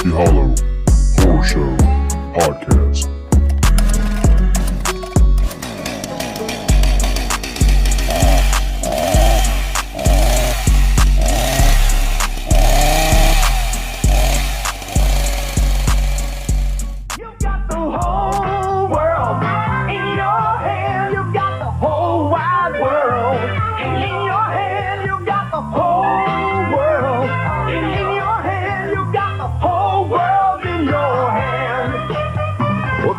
Rocky Hollow Horror Show Podcast.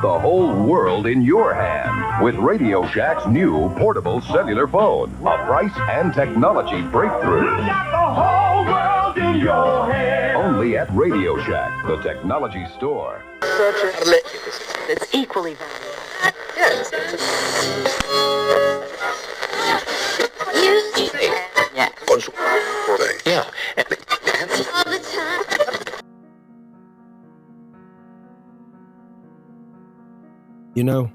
The whole world in your hand with Radio Shack's new portable cellular phone. A price and technology breakthrough. You got the whole world in your hand. Only at Radio Shack, the technology store. It's equally valuable. Yes. Yeah. All the time. You know,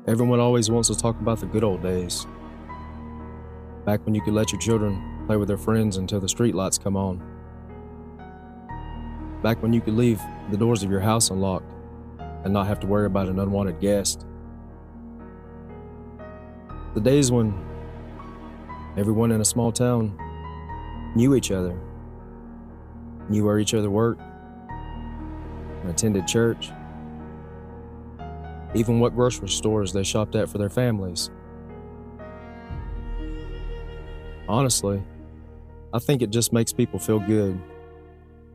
everyone always wants to talk about the good old days. Back when you could let your children play with their friends until the street lights come on. Back when you could leave the doors of your house unlocked and not have to worry about an unwanted guest. The days when everyone in a small town knew each other, knew where each other worked, and attended church. Even what grocery stores they shopped at for their families. Honestly, I think it just makes people feel good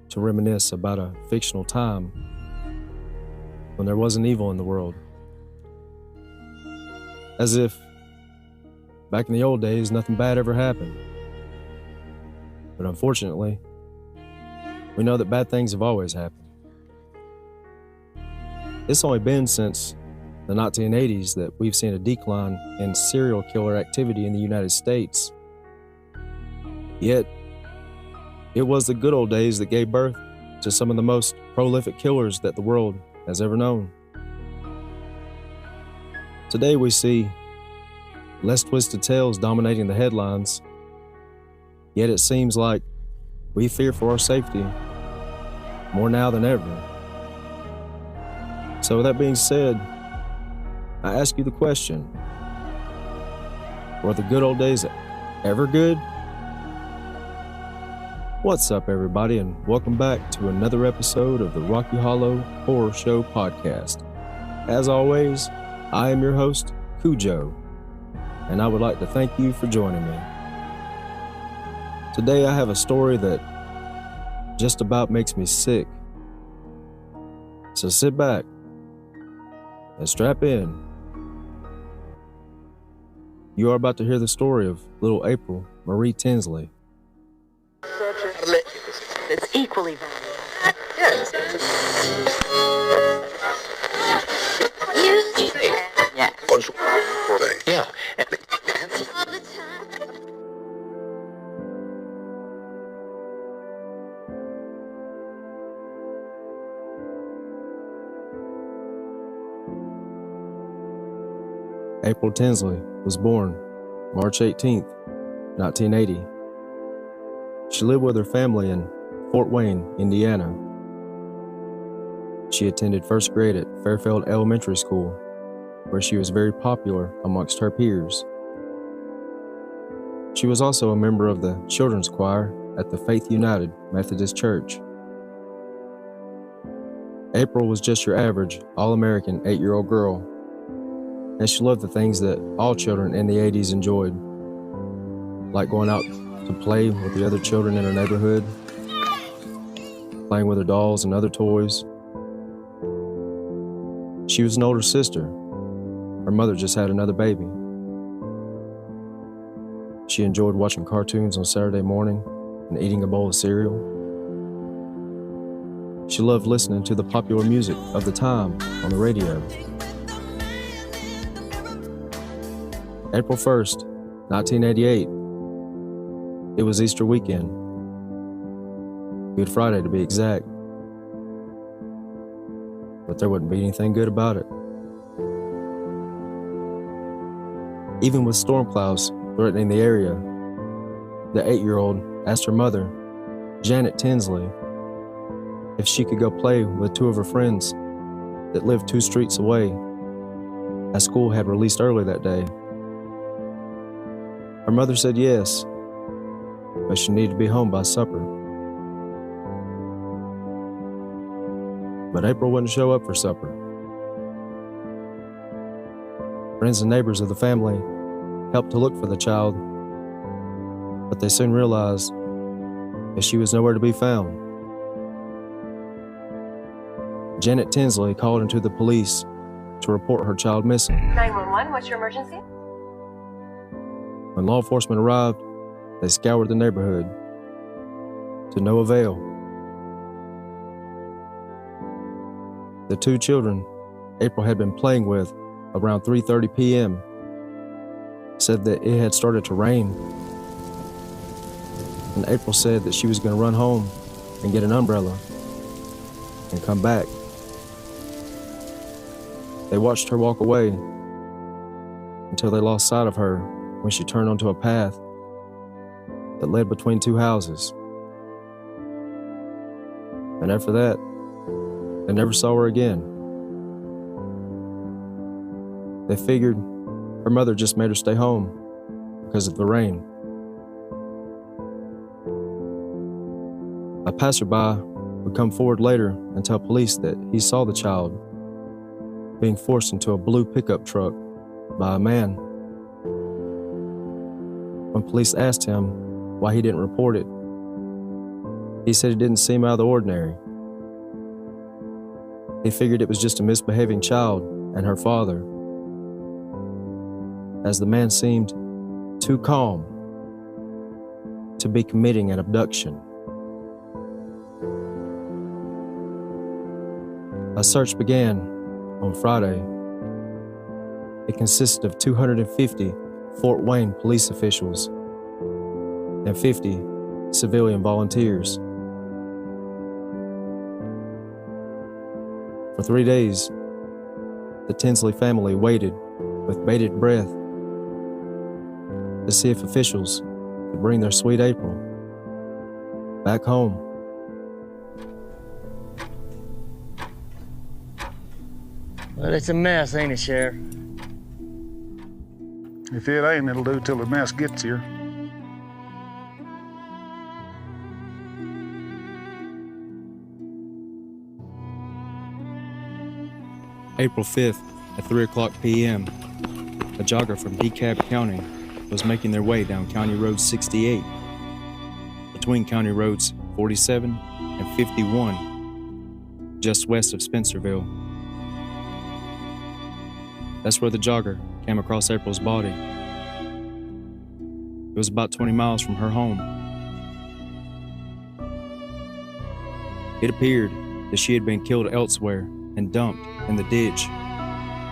to reminisce about a fictional time when there wasn't evil in the world. As if back in the old days, nothing bad ever happened. But unfortunately, we know that bad things have always happened. It's only been since the 1980s that we've seen a decline in serial killer activity in the United States. Yet, it was the good old days that gave birth to some of the most prolific killers that the world has ever known. Today we see less twisted tales dominating the headlines, yet it seems like we fear for our safety more now than ever. So with that being said, I ask you the question, were the good old days ever good? What's up, everybody, and welcome back to another episode of the Rocky Hollow Horror Show Podcast. As always, I am your host, Cujo, and I would like to thank you for joining me. Today I have a story that just about makes me sick. So sit back and strap in. You are about to hear the story of little April Marie Tinsley. It's equally valuable. Yes. Yeah. All the time. April Tinsley was born March 18th, 1980. She lived with her family in Fort Wayne, Indiana. She attended first grade at Fairfield Elementary School, where she was very popular amongst her peers. She was also a member of the children's choir at the Faith United Methodist Church. April was just your average, all-American 8-year-old girl, and she loved the things that all children in the 80s enjoyed, like going out to play with the other children in her neighborhood, playing with her dolls and other toys. She was an older sister. Her mother just had another baby. She enjoyed watching cartoons on Saturday morning and eating a bowl of cereal. She loved listening to the popular music of the time on the radio. April 1st, 1988. It was Easter weekend. Good Friday to be exact. But there wouldn't be anything good about it. Even with storm clouds threatening the area, the 8-year-old asked her mother, Janet Tinsley, if she could go play with two of her friends that lived 2 streets away, as school had released early that day. Her mother said yes, but she needed to be home by supper. But April wouldn't show up for supper. Friends and neighbors of the family helped to look for the child, but they soon realized that she was nowhere to be found. Janet Tinsley called into the police to report her child missing. 911, what's your emergency? When law enforcement arrived, they scoured the neighborhood to no avail. The 2 children April had been playing with around 3:30 p.m. said that it had started to rain, and April said that she was going to run home and get an umbrella and come back. They watched her walk away until they lost sight of her when she turned onto a path that led between 2 houses. And after that, they never saw her again. They figured her mother just made her stay home because of the rain. A passerby would come forward later and tell police that he saw the child being forced into a blue pickup truck by a man. When police asked him why he didn't report it, he said it didn't seem out of the ordinary. He figured it was just a misbehaving child and her father, as the man seemed too calm to be committing an abduction. A search began on Friday. It consisted of 250 Fort Wayne police officials and 50 civilian volunteers. For 3 days, the Tinsley family waited with bated breath to see if officials could bring their sweet April back home. Well, it's a mess, ain't it, Sheriff? If it ain't, it'll do till the mess gets here. April 5th at 3:00 p.m., a jogger from DeKalb County was making their way down County Road 68, between County Roads 47 and 51, just west of Spencerville. That's where the jogger came across April's body. It was about 20 miles from her home. It appeared that she had been killed elsewhere and dumped in the ditch,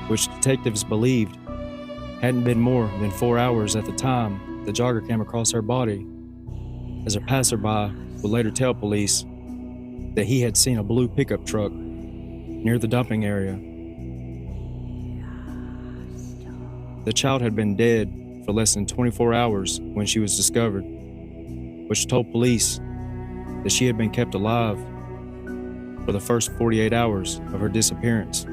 which detectives believed hadn't been more than 4 hours at the time the jogger came across her body, as a passerby would later tell police that he had seen a blue pickup truck near the dumping area. The child had been dead for less than 24 hours when she was discovered, which told police that she had been kept alive for the first 48 hours of her disappearance.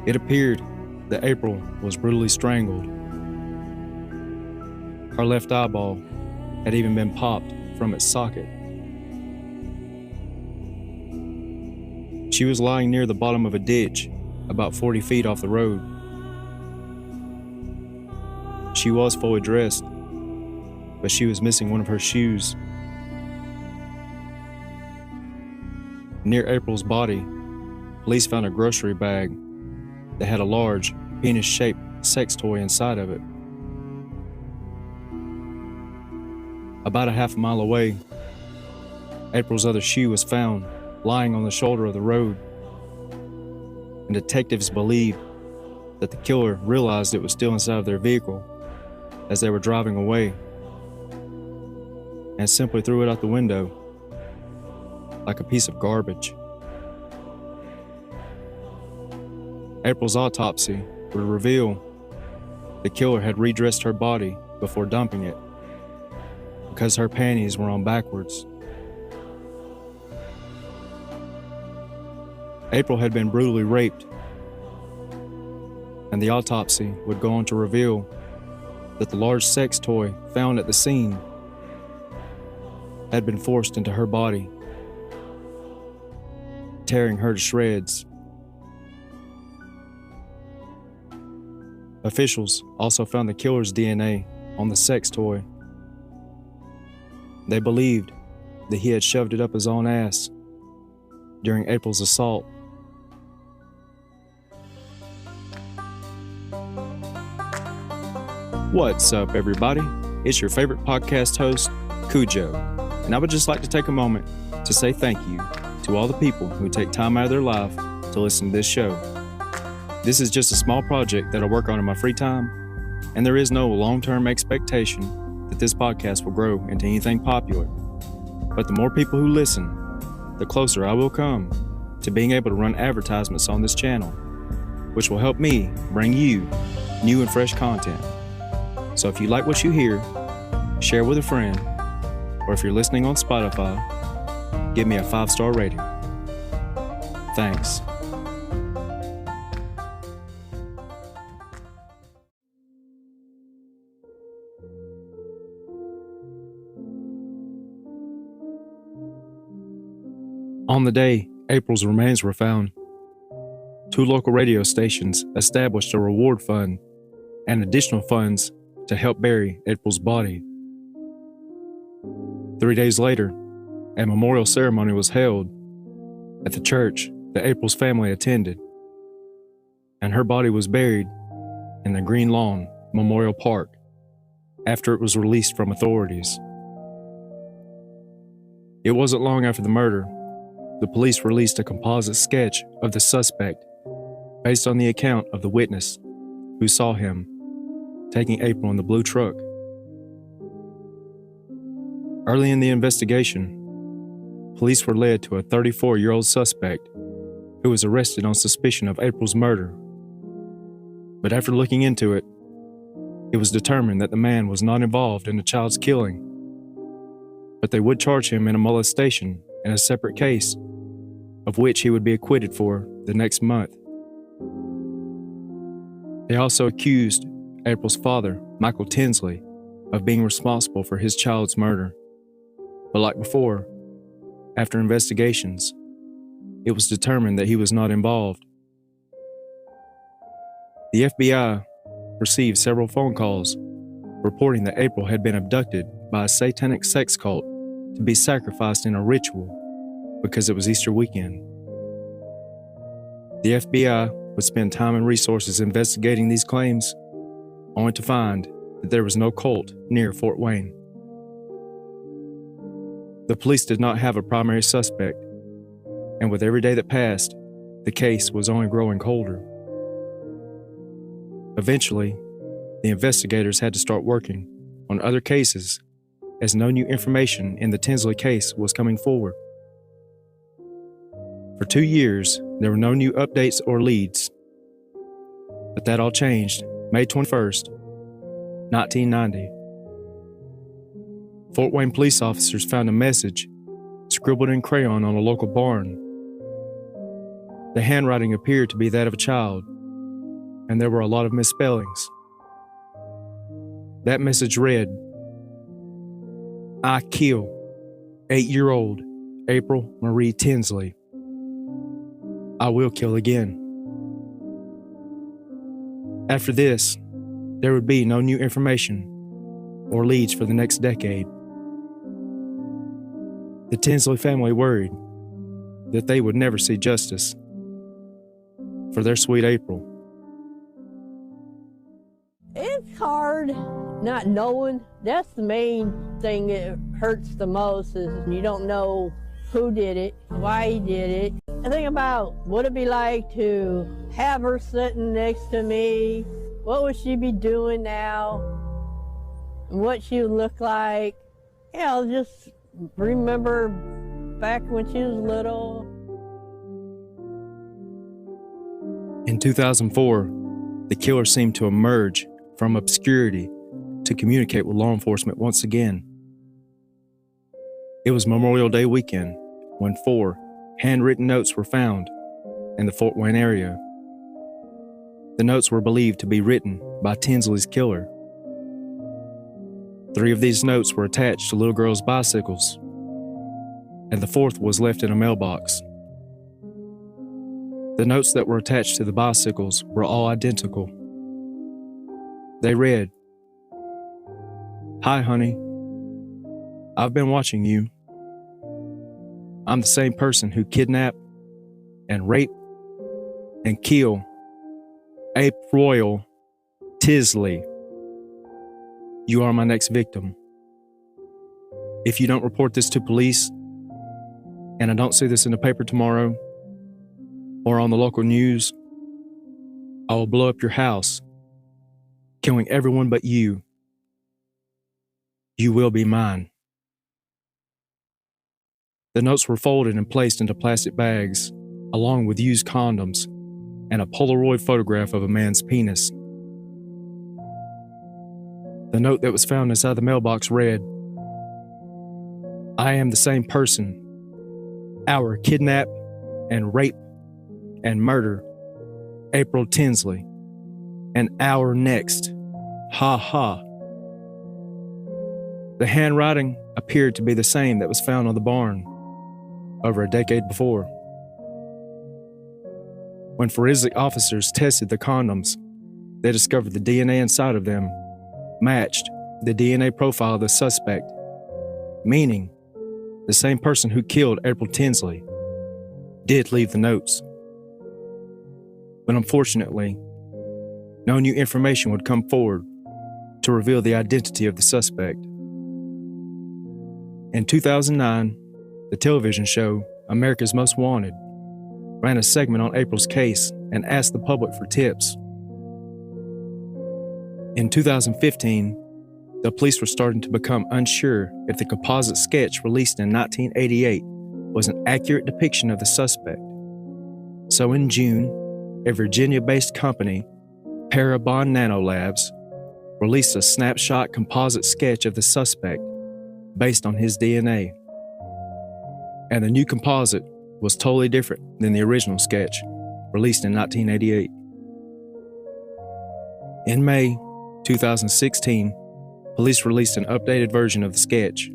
It appeared that April was brutally strangled. Her left eyeball had even been popped from its socket. She was lying near the bottom of a ditch, about 40 feet off the road. She was fully dressed, but she was missing one of her shoes. Near April's body, police found a grocery bag that had a large, penis-shaped sex toy inside of it. About a half a mile away, April's other shoe was found lying on the shoulder of the road, and detectives believed that the killer realized it was still inside of their vehicle as they were driving away, and simply threw it out the window like a piece of garbage. April's autopsy would reveal the killer had redressed her body before dumping it, because her panties were on backwards. April had been brutally raped, and the autopsy would go on to reveal that the large sex toy found at the scene had been forced into her body, tearing her to shreds. Officials also found the killer's DNA on the sex toy. They believed that he had shoved it up his own ass during April's assault. What's up, everybody? It's your favorite podcast host, Cujo, and I would just like to take a moment to say thank you to all the people who take time out of their life to listen to this show. This is just a small project that I work on in my free time, and there is no long-term expectation that this podcast will grow into anything popular. But the more people who listen, the closer I will come to being able to run advertisements on this channel, which will help me bring you new and fresh content. So if you like what you hear, share with a friend, or if you're listening on Spotify, give me a 5-star rating. Thanks. On the day April's remains were found, 2 local radio stations established a reward fund and additional funds to help bury April's body. 3 days later, a memorial ceremony was held at the church that April's family attended, and her body was buried in the Green Lawn Memorial Park after it was released from authorities. It wasn't long after the murder, the police released a composite sketch of the suspect based on the account of the witness who saw him taking April in the blue truck. Early in the investigation, police were led to a 34-year-old suspect who was arrested on suspicion of April's murder. But after looking into it, it was determined that the man was not involved in the child's killing, but they would charge him in a molestation in a separate case, of which he would be acquitted for the next month. They also accused April's father, Michael Tinsley, of being responsible for his child's murder. But like before, after investigations, it was determined that he was not involved. The FBI received several phone calls reporting that April had been abducted by a satanic sex cult to be sacrificed in a ritual because it was Easter weekend. The FBI would spend time and resources investigating these claims, only to find that there was no cult near Fort Wayne. The police did not have a primary suspect, and with every day that passed, the case was only growing colder. Eventually, the investigators had to start working on other cases as no new information in the Tinsley case was coming forward. For 2 years, there were no new updates or leads. But that all changed May 21st, 1990. Fort Wayne police officers found a message scribbled in crayon on a local barn. The handwriting appeared to be that of a child, and there were a lot of misspellings. That message read, "I kill 8-year-old April Marie Tinsley. I will kill again." After this, there would be no new information or leads for the next decade. The Tinsley family worried that they would never see justice for their sweet April. It's hard not knowing. That's the main thing that hurts the most, is you don't know who did it, why he did it. I think about what it'd be like to have her sitting next to me. What would she be doing now? And what she would look like. Just remember back when she was little. In 2004, the killer seemed to emerge from obscurity to communicate with law enforcement once again. It was Memorial Day weekend when 4 handwritten notes were found in the Fort Wayne area. The notes were believed to be written by Tinsley's killer. 3 of these notes were attached to little girls' bicycles, and the 4th was left in a mailbox. The notes that were attached to the bicycles were all identical. They read, "Hi, honey. I've been watching you. I'm the same person who kidnapped and raped and killed April Tinsley. You are my next victim. If you don't report this to police, and I don't see this in the paper tomorrow or on the local news, I will blow up your house, killing everyone but you. You will be mine." The notes were folded and placed into plastic bags, along with used condoms and a Polaroid photograph of a man's penis. The note that was found inside the mailbox read, "I am the same person. Our kidnap and rape and murder April Tinsley. And our next. Ha ha." The handwriting appeared to be the same that was found on the barn over a decade before. When forensic officers tested the condoms, they discovered the DNA inside of them matched the DNA profile of the suspect, meaning the same person who killed April Tinsley did leave the notes. But unfortunately, no new information would come forward to reveal the identity of the suspect. In 2009, the television show America's Most Wanted ran a segment on April's case and asked the public for tips. In 2015, the police were starting to become unsure if the composite sketch released in 1988 was an accurate depiction of the suspect. So in June, a Virginia-based company, Parabon Nanolabs, released a snapshot composite sketch of the suspect based on his DNA. And the new composite was totally different than the original sketch, released in 1988. In May 2016, police released an updated version of the sketch.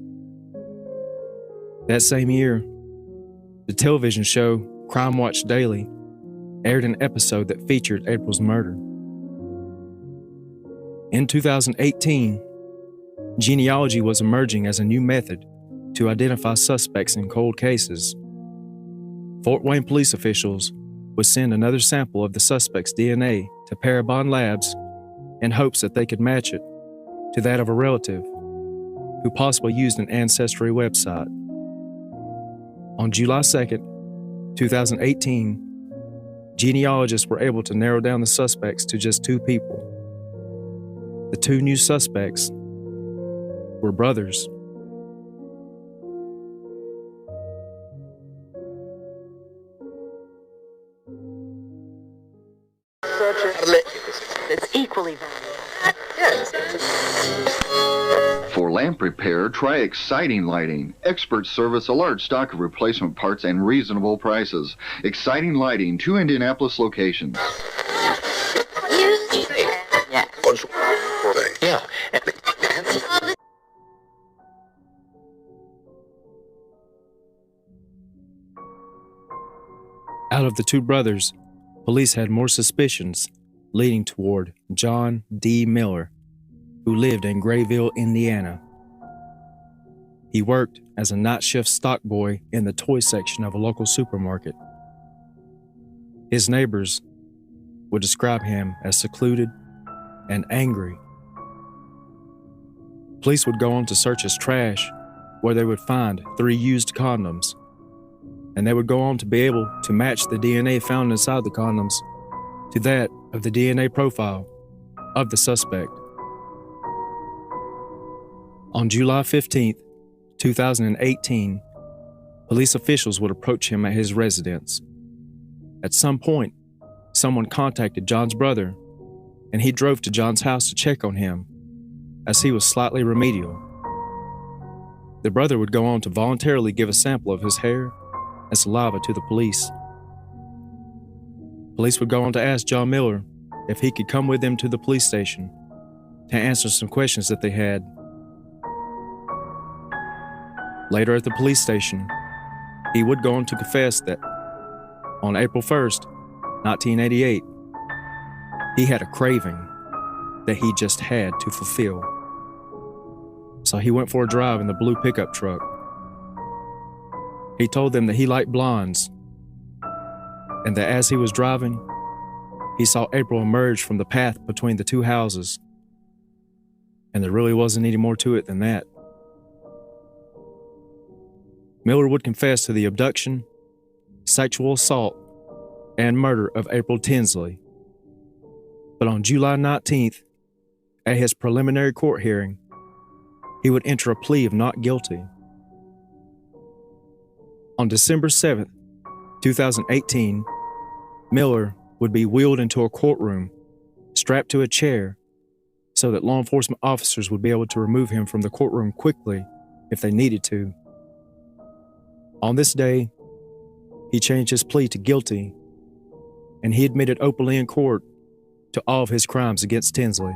That same year, the television show Crime Watch Daily aired an episode that featured April's murder. In 2018, genealogy was emerging as a new method to identify suspects in cold cases. Fort Wayne police officials would send another sample of the suspect's DNA to Parabon Labs in hopes that they could match it to that of a relative who possibly used an ancestry website. On July 2nd, 2018, genealogists were able to narrow down the suspects to just 2 people. The 2 new suspects were brothers. That's equally valuable. For lamp repair, try Exciting Lighting. Experts service a large stock of replacement parts and reasonable prices. Exciting Lighting, 2 Indianapolis locations. Out of the 2 brothers, police had more suspicions leading toward John D. Miller, who lived in Grayville, Indiana. He worked as a night shift stock boy in the toy section of a local supermarket. His neighbors would describe him as secluded and angry. Police would go on to search his trash, where they would find 3 used condoms, and they would go on to be able to match the DNA found inside the condoms to that of the DNA profile of the suspect. On July 15th, 2018, police officials would approach him at his residence. At some point, someone contacted John's brother, and he drove to John's house to check on him, as he was slightly remedial. The brother would go on to voluntarily give a sample of his hair and saliva to the police. Police would go on to ask John Miller if he could come with them to the police station to answer some questions that they had. Later at the police station, he would go on to confess that on April 1st, 1988, he had a craving that he just had to fulfill. So he went for a drive in the blue pickup truck. He told them that he liked blondes, and that as he was driving, he saw April emerge from the path between the two houses. And there really wasn't any more to it than that. Miller would confess to the abduction, sexual assault, and murder of April Tinsley. But on July 19th, at his preliminary court hearing, he would enter a plea of not guilty. On December 7th, 2018, Miller would be wheeled into a courtroom, strapped to a chair, so that law enforcement officers would be able to remove him from the courtroom quickly if they needed to. On this day, he changed his plea to guilty, and he admitted openly in court to all of his crimes against Tinsley.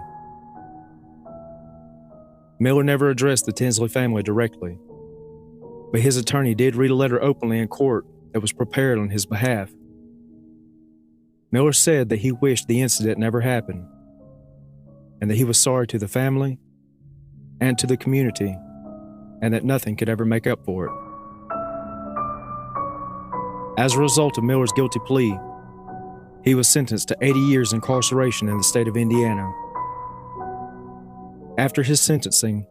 Miller never addressed the Tinsley family directly, but his attorney did read a letter openly in court that was prepared on his behalf. Miller said that he wished the incident never happened, and that he was sorry to the family and to the community, and that nothing could ever make up for it. As a result of Miller's guilty plea, he was sentenced to 80 years incarceration in the state of Indiana. After his sentencing,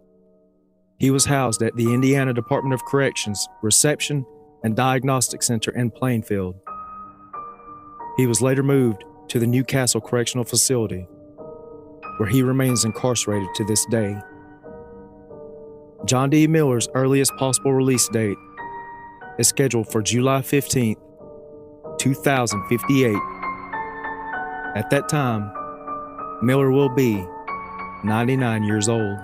he was housed at the Indiana Department of Corrections Reception and Diagnostic Center in Plainfield. He was later moved to the Newcastle Correctional Facility, where he remains incarcerated to this day. John D. Miller's earliest possible release date is scheduled for July 15th, 2058. At that time, Miller will be 99 years old.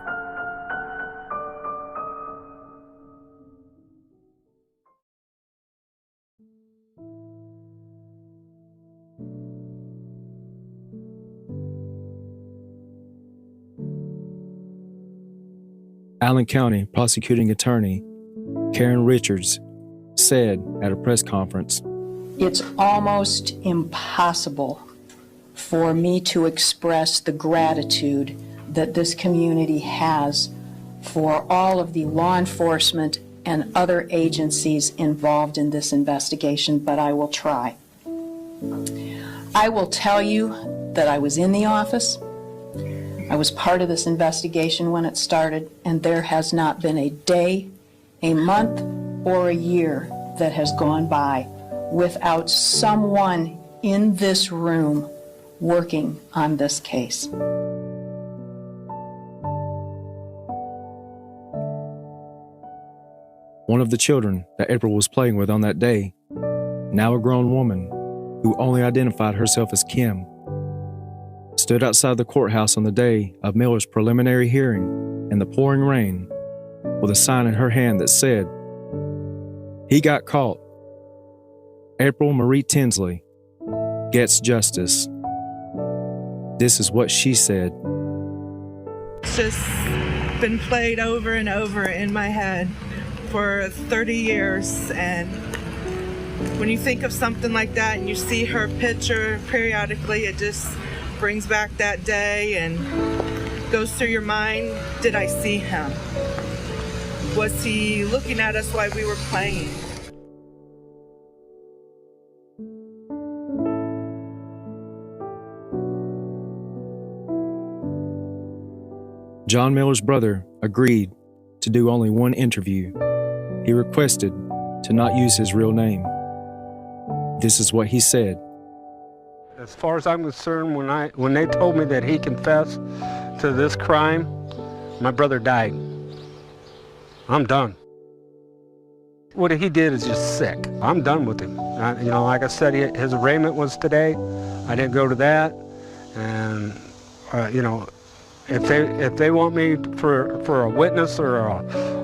Allen County prosecuting attorney Karen Richards said at a press conference, "It's almost impossible for me to express the gratitude that this community has for all of the law enforcement and other agencies involved in this investigation, but I will try. I will tell you that I was in the office. I was part of this investigation when it started, and there has not been a day, a month, or a year that has gone by without someone in this room working on this case." One of the children that April was playing with on that day, now a grown woman who only identified herself as Kim, stood outside the courthouse on the day of Miller's preliminary hearing in the pouring rain with a sign in her hand that said, "He got caught. April Marie Tinsley gets justice." This is what she said. It's just been played over and over in my head for 30 years, and when you think of something like that and you see her picture periodically, it just brings back that day and goes through your mind. Did I see him? Was he looking at us while we were playing? John Miller's brother agreed to do only one interview. He requested to not use his real name. This is what he said. As far as I'm concerned, when they told me that he confessed to this crime, my brother died. I'm done. What he did is just sick. I'm done with him. Like I said, his arraignment was today. I didn't go to that, and if they want me for a witness or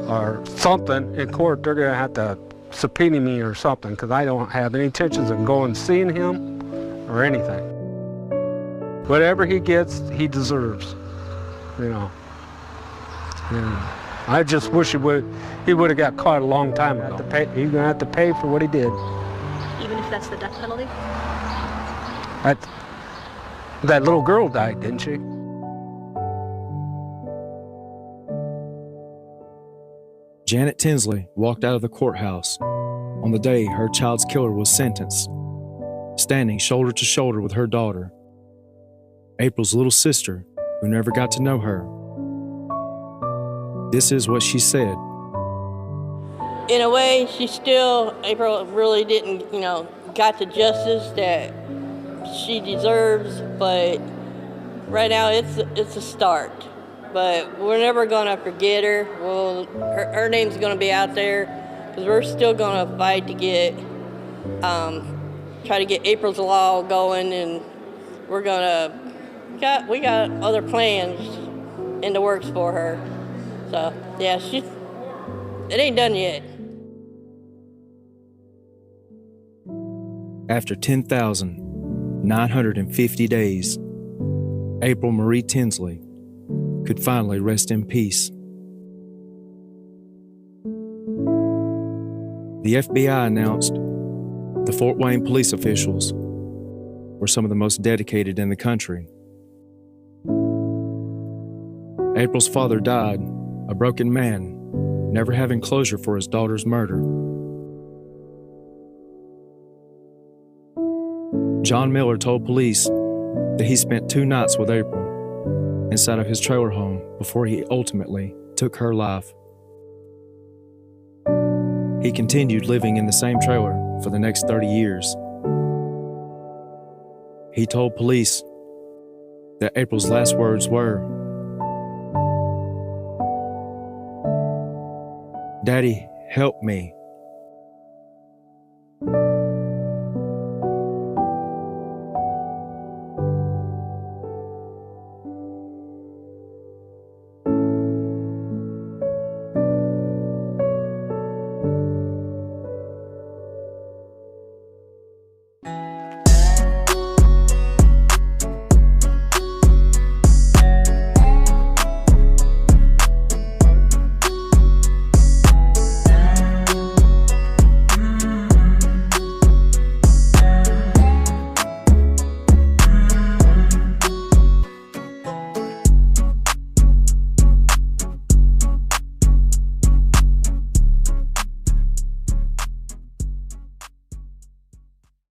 or something in court, they're going to have to subpoena me or something, because I don't have any intentions of going and seeing him or anything. Whatever he gets, he deserves, you know. And I just wish he would have got caught a long time ago. He's going to have to pay for what he did. Even if that's the death penalty? That little girl died, didn't she? Janet Tinsley walked out of the courthouse on the day her child's killer was sentenced, standing shoulder to shoulder with her daughter, April's little sister, who never got to know her. This is what she said. In a way, April really didn't, got the justice that she deserves, but right now it's a start. But we're never gonna forget her. Her name's gonna be out there, because we're still gonna fight to try to get April's Law going, and we got other plans in the works for her. So yeah, it ain't done yet. After 10,950 days, April Marie Tinsley could finally rest in peace. The FBI announced the Fort Wayne police officials were some of the most dedicated in the country. April's father died a broken man, never having closure for his daughter's murder. John Miller told police that he spent 2 nights with April inside of his trailer home before he ultimately took her life. He continued living in the same trailer for the next 30 years. He told police that April's last words were, "Daddy, help me."